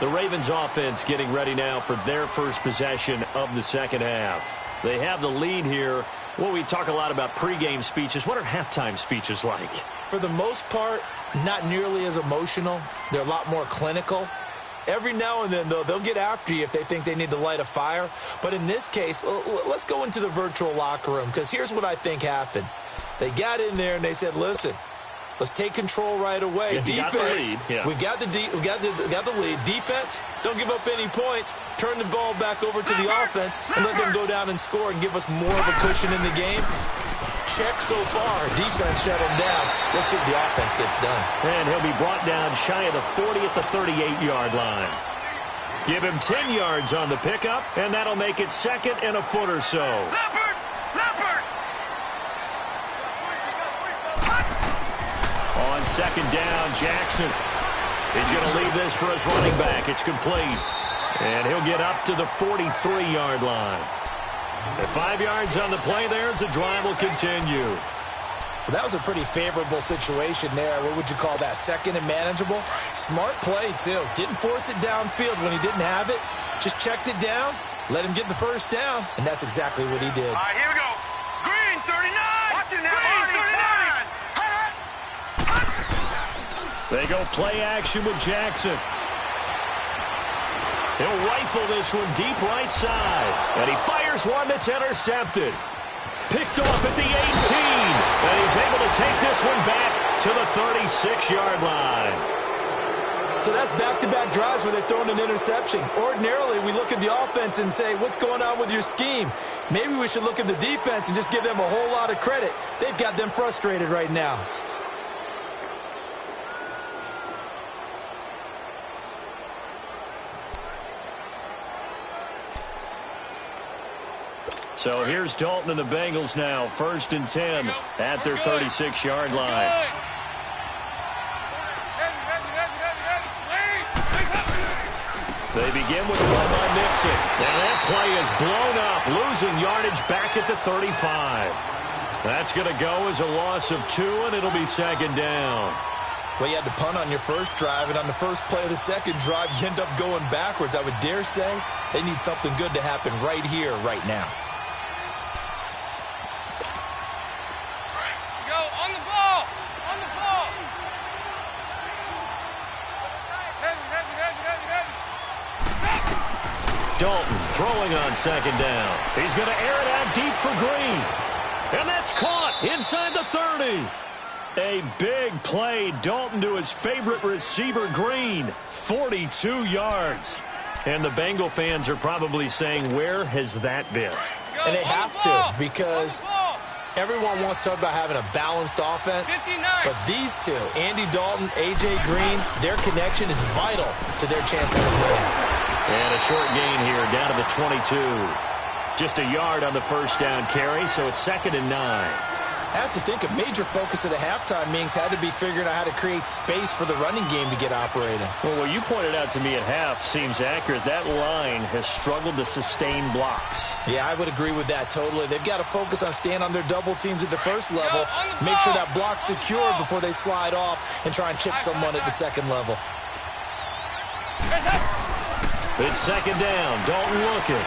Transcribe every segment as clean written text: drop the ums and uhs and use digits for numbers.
The Ravens offense getting ready now for their first possession of the second half. They have the lead here. Well, we talk a lot about pregame speeches. What are halftime speeches like? For the most part, not nearly as emotional. They're a lot more clinical. Every now and then, though, they'll get after you if they think they need to light a fire. But in this case, let's go into the virtual locker room, because here's what I think happened. They got in there and they said, listen, let's take control right away. Yeah, defense, yeah. we got the lead. Defense, don't give up any points. Turn the ball back over to the offense and let them go down and score and give us more of a cushion in the game. Check so far. Defense shut him down. Let's see what the offense gets done. And he'll be brought down shy of the 40 at the 38-yard line. Give him 10 yards on the pickup, and that'll make it second and a foot or so. On second down, Jackson. He's going to leave this for his running back. It's complete. And he'll get up to the 43-yard line. At 5 yards on the play there as the drive will continue. Well, that was a pretty favorable situation there. What would you call that? Second and manageable? Smart play, too. Didn't force it downfield when he didn't have it. Just checked it down, let him get the first down, and that's exactly what he did. All right, here we go. Green, 39. Watch it now. Green, 39. They go play action with Jackson. He'll rifle this one deep right side. And he fires one that's intercepted. Picked off at the 18. And he's able to take this one back to the 36-yard line. So that's back-to-back drives where they've thrown an interception. Ordinarily, we look at the offense and say, what's going on with your scheme? Maybe we should look at the defense and just give them a whole lot of credit. They've got them frustrated right now. So here's Dalton and the Bengals now, 1st and 10 at their 36-yard line. They begin with a run by Nixon. And that play is blown up, losing yardage back at the 35. That's going to go as a loss of 2, and it'll be second down. Well, you had to punt on your first drive, and on the first play of the second drive, you end up going backwards. I would dare say they need something good to happen right here, right now. Dalton throwing on second down. He's going to air it out deep for Green. And that's caught inside the 30. A big play. Dalton to his favorite receiver, Green. 42 yards. And the Bengal fans are probably saying, where has that been? And they have to, because everyone wants to talk about having a balanced offense. But these two, Andy Dalton, A.J. Green, their connection is vital to their chances of winning. And a short gain here down to the 22. Just a yard on the first down carry, so it's 2nd and 9. I have to think a major focus of the halftime meetings had to be figuring out how to create space for the running game to get operating. Well, what you pointed out to me at half seems accurate. That line has struggled to sustain blocks. Yeah, I would agree with that totally. They've got to focus on staying on their double teams at the first level, make sure that block's secured before they slide off and try and chip someone at the second level. It's second down. Dalton looking.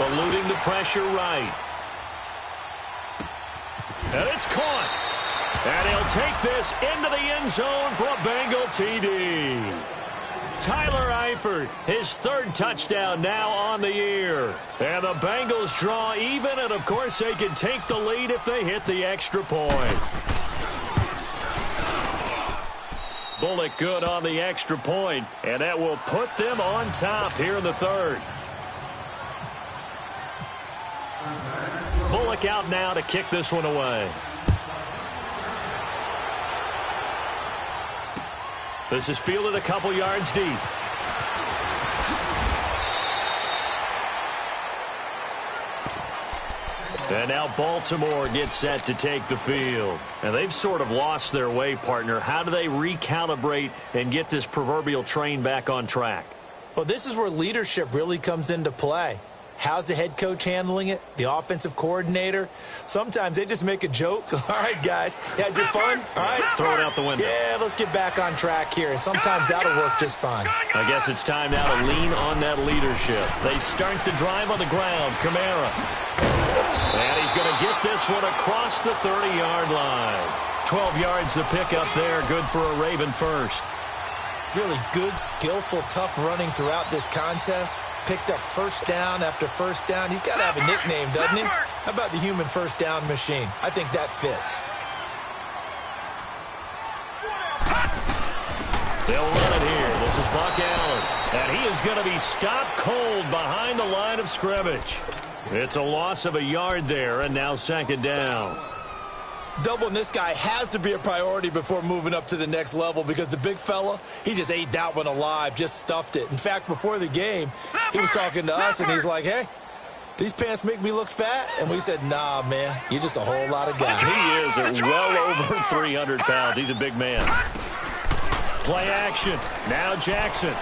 Eluding the pressure right. And it's caught. And he'll take this into the end zone for a Bengal TD. Tyler Eifert, his 3rd touchdown now on the year. And the Bengals draw even, and of course they can take the lead if they hit the extra point. Bullock good on the extra point, and that will put them on top here in the 3rd. Bullock out now to kick this one away. This is fielded a couple yards deep. And now Baltimore gets set to take the field. And they've sort of lost their way, partner. How do they recalibrate and get this proverbial train back on track? Well, this is where leadership really comes into play. How's the head coach handling it? The offensive coordinator? Sometimes they just make a joke. All right, guys, you had your fun? All right. Throw it out the window. Yeah, let's get back on track here, and sometimes that'll work just fine. I guess it's time now to lean on that leadership. They start the drive on the ground. Kamara. And he's going to get this one across the 30-yard line. 12 yards to pick up there. Good for a Raven first. Really good, skillful, tough running throughout this contest. Picked up first down after first down. He's got to have a nickname, doesn't he? How about the human first down machine? I think that fits. They'll run it here. This is Buck Allen. And he is going to be stopped cold behind the line of scrimmage. It's a loss of a yard there, and now second down. Doubling this guy has to be a priority before moving up to the next level because the big fella, he just ate that one alive, just stuffed it. In fact, before the game, he was talking to us, and he's like, hey, these pants make me look fat? And we said, nah, man, you're just a whole lot of guy. He is at well over 300 pounds. He's a big man. Play action. Now Jackson.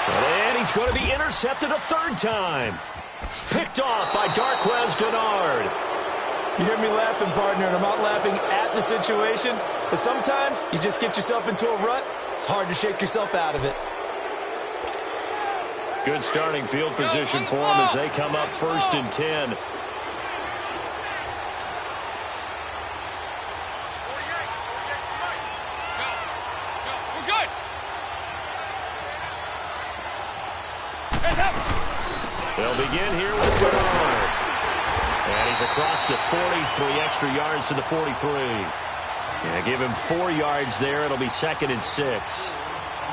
And he's going to be intercepted a third time. Picked off by Darquez Denard. You hear me laughing, partner, and I'm not laughing at the situation, but sometimes you just get yourself into a rut. It's hard to shake yourself out of it. Good starting field position for them as they come up 1st and 10. We're good. They'll begin here with Denard. And he's across the 40, 3 extra yards to the 43. Yeah, give him 4 yards there. It'll be 2nd and 6.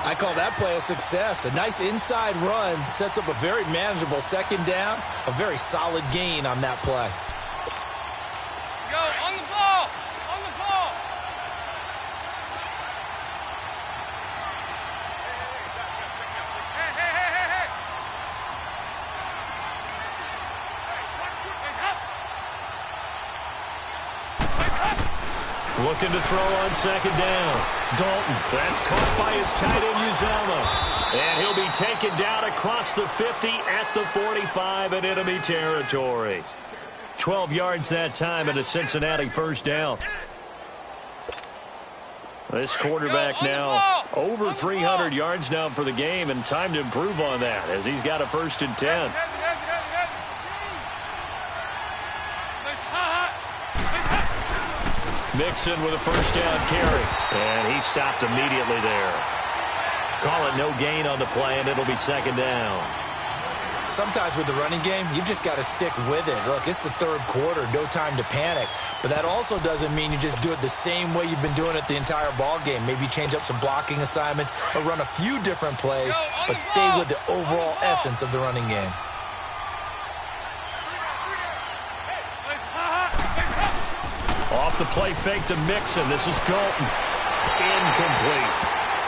I call that play a success. A nice inside run sets up a very manageable second down. A very solid gain on that play. Go, on the ball. On the ball. Hey. Looking to throw on second down. Dalton. That's caught by his tight end, Uzomah. And he'll be taken down across the 50 at the 45 in enemy territory. 12 yards that time and a Cincinnati first down. This quarterback now over 300 yards now for the game, and time to improve on that as he's got a 1st and 10. Mixon with a first down carry. And he stopped immediately there. Call it no gain on the play, and it'll be second down. Sometimes with the running game, you've just got to stick with it. Look, it's the 3rd quarter, no time to panic. But that also doesn't mean you just do it the same way you've been doing it the entire ball game. Maybe change up some blocking assignments or run a few different plays, but stay with the overall essence of the running game. Off the play fake to Mixon. This is Dalton. Incomplete.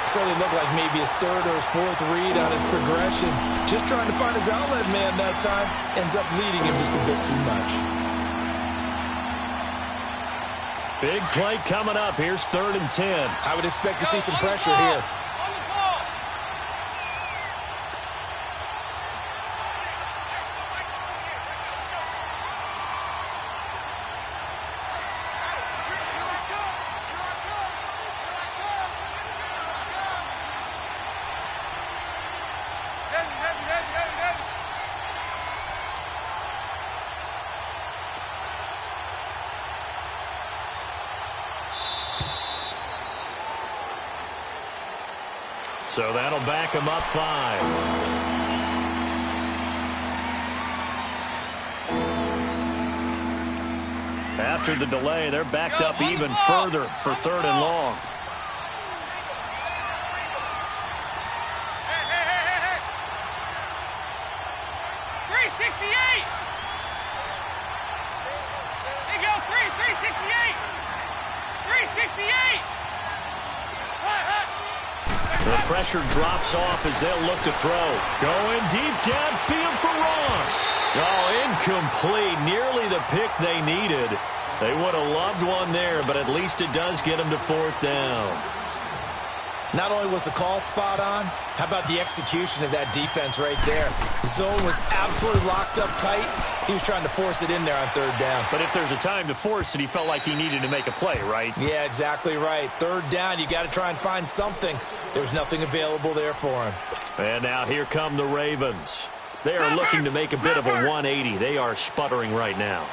Certainly looked like maybe his 3rd or his 4th read on his progression. Just trying to find his outlet man that time. Ends up leading him just a bit too much. Big play coming up. Here's 3rd and 10. I would expect to see some pressure here. So that'll back him up 5. After the delay, they're backed up even further for 3rd and long. Hey. 368. They go 368. 368. The pressure drops off as they'll look to throw. Going deep downfield for Ross. Oh, incomplete. Nearly the pick they needed. They would have loved one there, but at least it does get them to 4th down. Not only was the call spot on, how about the execution of that defense right there? The zone was absolutely locked up tight. He was trying to force it in there on third down. But if there's a time to force it, he felt like he needed to make a play, right? Yeah, exactly right. Third down, you got to try and find something. There was nothing available there for him. And now here come the Ravens. They are looking to make a bit of a 180. They are sputtering right now.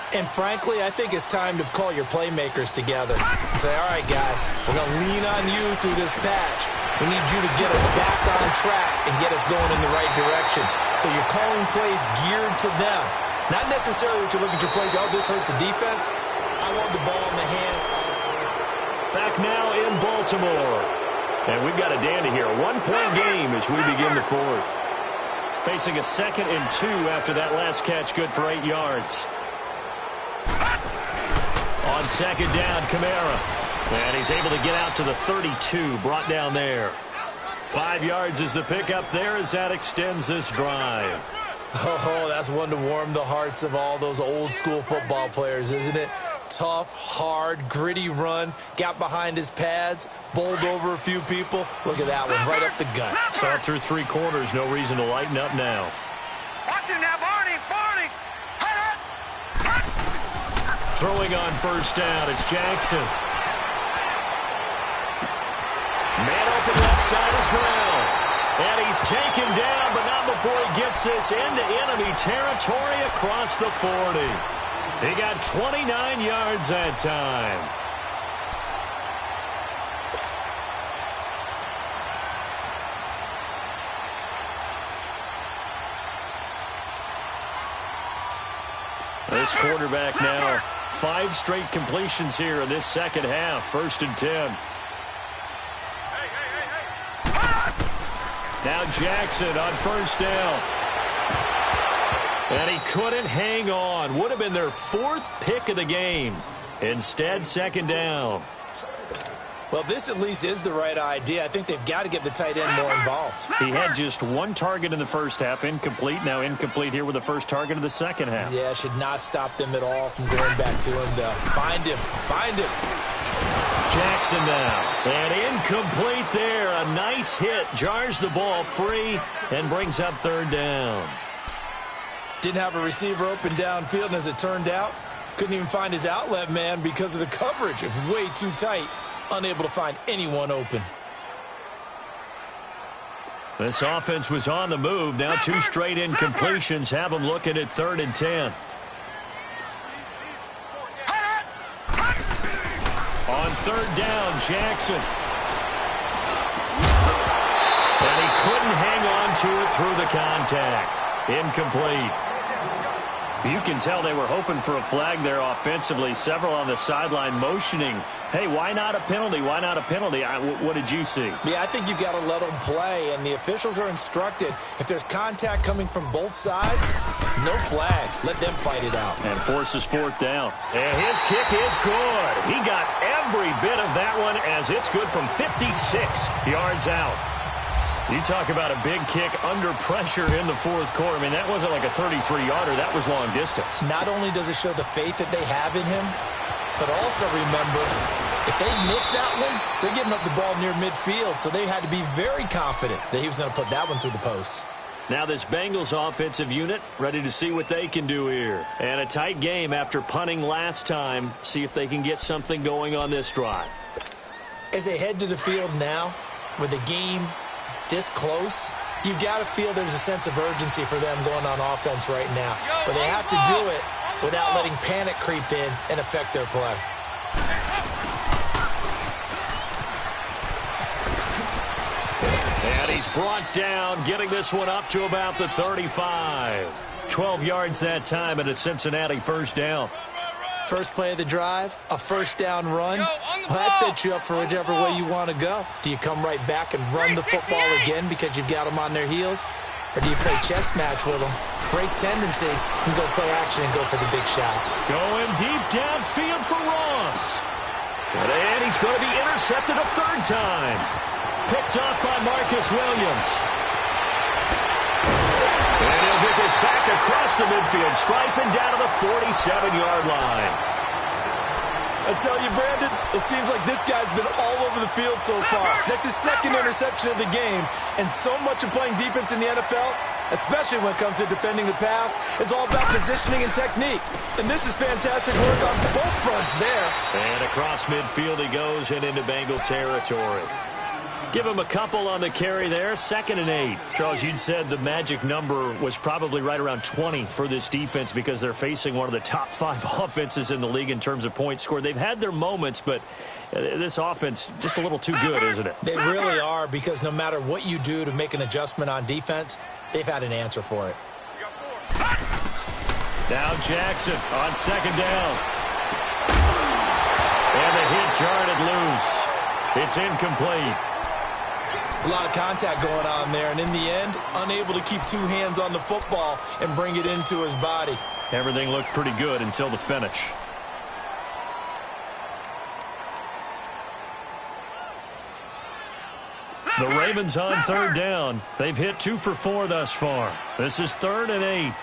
And frankly, I think it's time to call your playmakers together and say, all right, guys, we're going to lean on you through this patch. We need you to get us back on track and get us going in the right direction. So you're calling plays geared to them. Not necessarily what you look at your plays, oh, this hurts the defense. I want the ball in the hands. Back now in Baltimore. And we've got a dandy here. A one-point game as we begin the fourth. Facing a 2nd and 2 after that last catch, good for 8 yards. On 2nd down, Kamara. And he's able to get out to the 32, brought down there. 5 yards is the pickup there as that extends this drive. Oh, that's one to warm the hearts of all those old-school football players, isn't it? Tough, hard, gritty run, got behind his pads, bowled over a few people. Look at that one, right up the gut. Saw it through 3 quarters, no reason to lighten up now. Watch him now, Barney! Throwing on 1st down, it's Jackson. Man open left side is Brown. And he's taken down, but not before he gets this into enemy territory across the 40. He got 29 yards that time. This quarterback now, 5 straight completions here in this second half. 1st and 10. Now Jackson on 1st down. And he couldn't hang on. Would have been their 4th pick of the game. Instead, 2nd down. Well, this at least is the right idea. I think they've got to get the tight end more involved. He had just 1 target in the first half, incomplete. Now incomplete here with the first target of the second half. Yeah, should not stop them at all from going back to him, though. Find him. Find him. Jackson now. And incomplete there. A nice hit. Jars the ball free and brings up 3rd down. Didn't have a receiver open downfield, and as it turned out, couldn't even find his outlet man because of the coverage. It was way too tight. Unable to find anyone open. This offense was on the move. Now 2 straight incompletions have them looking at 3rd and 10. On 3rd down, Jackson. And he couldn't hang on to it through the contact. Incomplete. You can tell they were hoping for a flag there offensively. Several on the sideline motioning. Hey, why not a penalty? Why not a penalty? What did you see? Yeah, I think you've got to let them play, and the officials are instructed. If there's contact coming from both sides, no flag. Let them fight it out. And forces 4th down. And his kick is good. He got every bit of that one as it's good from 56 yards out. You talk about a big kick under pressure in the 4th quarter. I mean, that wasn't like a 33-yarder. That was long distance. Not only does it show the faith that they have in him, but also remember, if they miss that one, they're giving up the ball near midfield, so they had to be very confident that he was going to put that one through the post. Now this Bengals offensive unit ready to see what they can do here. And a tight game after punting last time. See if they can get something going on this drive. As they head to the field now, with the game this close, you've got to feel there's a sense of urgency for them going on offense right now. But they have to do it without letting panic creep in and affect their play. And he's brought down, getting this one up to about the 35. 12 yards that time and a Cincinnati 1st down. First play of the drive, a 1st down run. Well, that sets you up for whichever way you want to go. Do you come right back and run the football again because you've got them on their heels? Or do you play chess match with them, break tendency, and go play action and go for the big shot? Going deep downfield for Ross. And he's going to be intercepted a 3rd time. Picked off by Marcus Williams. And he'll get this back across the midfield stripe and down to the 47-yard line. I tell you, Brandon, it seems like this guy's been all over the field so far. That's his second interception of the game, and so much of playing defense in the NFL, especially when it comes to defending the pass, is all about positioning and technique. And this is fantastic work on both fronts there. And across midfield he goes and into Bengal territory. Give him a couple on the carry there, 2nd and 8. Charles, you'd said the magic number was probably right around 20 for this defense because they're facing one of the top 5 offenses in the league in terms of points scored. They've had their moments, but this offense just a little too good, isn't it? They really are, because no matter what you do to make an adjustment on defense, they've had an answer for it. Now Jackson on 2nd down. And the hit jarred it loose. It's incomplete. It's a lot of contact going on there, and in the end, unable to keep 2 hands on the football and bring it into his body. Everything looked pretty good until the finish. The Ravens on 3rd down. They've hit 2 for 4 thus far. This is 3rd and 8.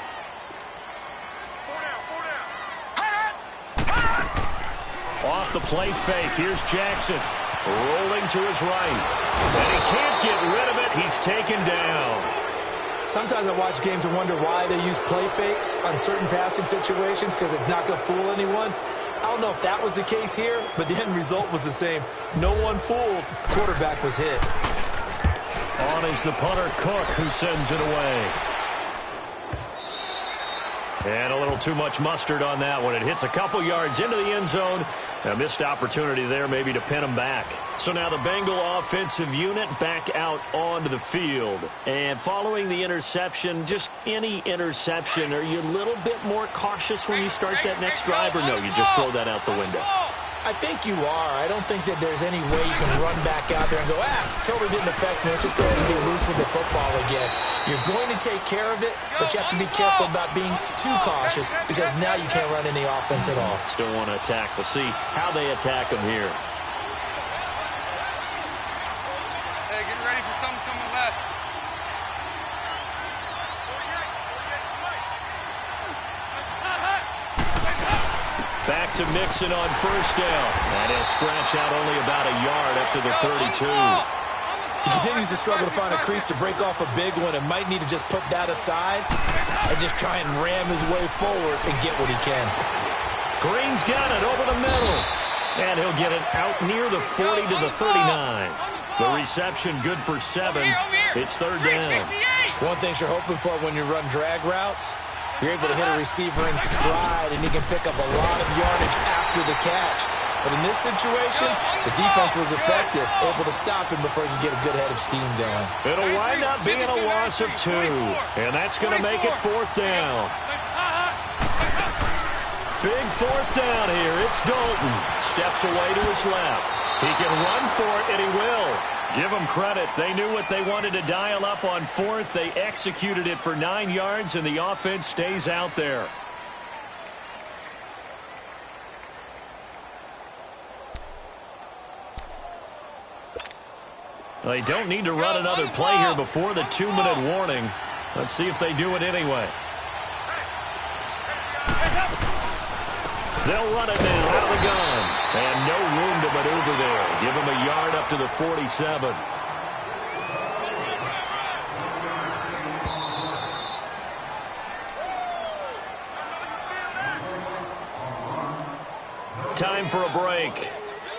Off the play fake. Here's Jackson. Rolling to his right. And he can't get rid of it. He's taken down. Sometimes I watch games and wonder why they use play fakes on certain passing situations, because it's not going to fool anyone. I don't know if that was the case here, but the end result was the same. No one fooled. Quarterback was hit. On is the punter, Cook, who sends it away. And a little too much mustard on that one. It hits a couple yards into the end zone. A missed opportunity there maybe to pin him back. So now the Bengal offensive unit back out onto the field. And following the interception, just any interception, are you a little bit more cautious when you start that next drive, or no, you just throw that out the window? I think you are. I don't think that there's any way you can run back out there and go, totally didn't affect me. Let's just go ahead and be loose with the football again. You're going to take care of it, but you have to be careful about being too cautious, because now you can't run any offense at all. Still want to attack. We'll see how they attack them here. Hey, get ready for something coming left. Back to Mixon on 1st down. And he'll scratch out only about a yard up to the 32. He continues to struggle to find a crease to break off a big one, and might need to just put that aside and just try and ram his way forward and get what he can. Green's got it over the middle. And he'll get it out near the 40 to the 39. The reception good for 7. It's 3rd down. One thing you're hoping for when you run drag routes, you're able to hit a receiver in stride, and he can pick up a lot of yardage after the catch. But in this situation, the defense was effective, able to stop him before he could get a good head of steam going. It'll wind up being a loss of 2. And that's going to make it 4th down. Big 4th down here. It's Dalton. Steps away to his left. He can run for it, and he will. Give them credit. They knew what they wanted to dial up on 4th. They executed it for 9 yards, and the offense stays out there. They don't need to run another play here before the 2-minute warning. Let's see if they do it anyway. They'll run it now out of the gun. And no room to maneuver there. Give him a yard up to the 47. Time for a break.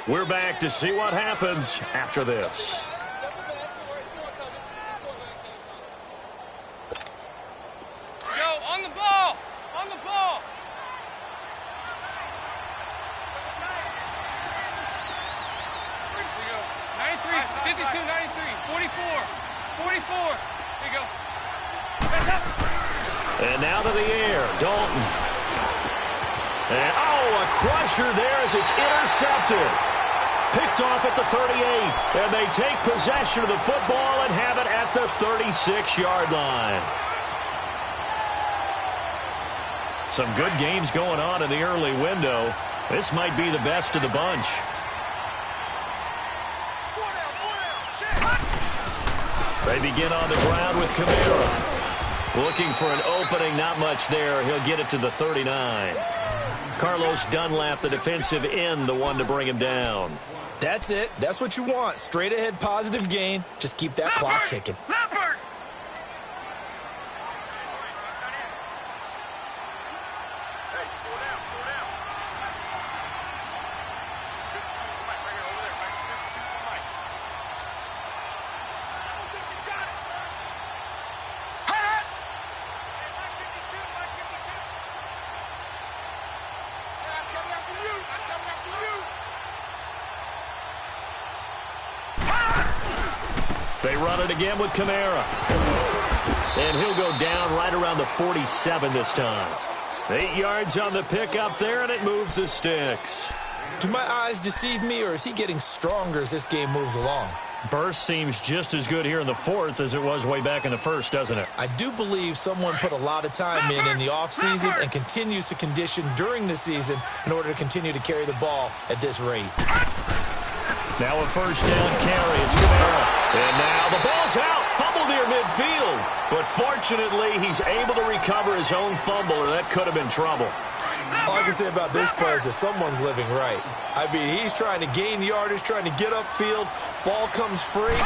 We're back to see what happens after this. On the ball! On the ball! Here we go. 93, 52, 93, 44, 44. Here we go. And now to the air, Dalton. And, a crusher there as it's intercepted. Picked off at the 38. And they take possession of the football and have it at the 36-yard line. Some good games going on in the early window. This might be the best of the bunch. They begin on the ground with Kamara. Looking for an opening, not much there. He'll get it to the 39. Carlos Dunlap, the defensive end, the one to bring him down. That's it. That's what you want. Straight ahead positive gain. Just keep that clock ticking. They run it again with Kamara. And he'll go down right around the 47 this time. 8 yards on the pickup there, and it moves the sticks. Do my eyes deceive me, or is he getting stronger as this game moves along? Burst seems just as good here in the fourth as it was way back in the first, doesn't it? I do believe someone put a lot of time in the offseason and continues to condition during the season in order to continue to carry the ball at this rate. Now a first down carry. It's Kamara. And now the ball's out. Fumble near midfield. But fortunately, he's able to recover his own fumble, or that could have been trouble. All I can say about this play is that someone's living right. I mean, he's trying to gain yardage, trying to get upfield. Ball comes free.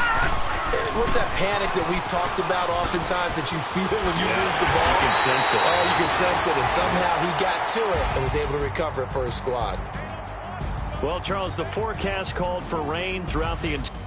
What's that panic that we've talked about oftentimes that you feel when you lose the ball? You can sense it. Oh, you can sense it. And somehow he got to it and was able to recover it for his squad. Well, Charles, the forecast called for rain throughout the entire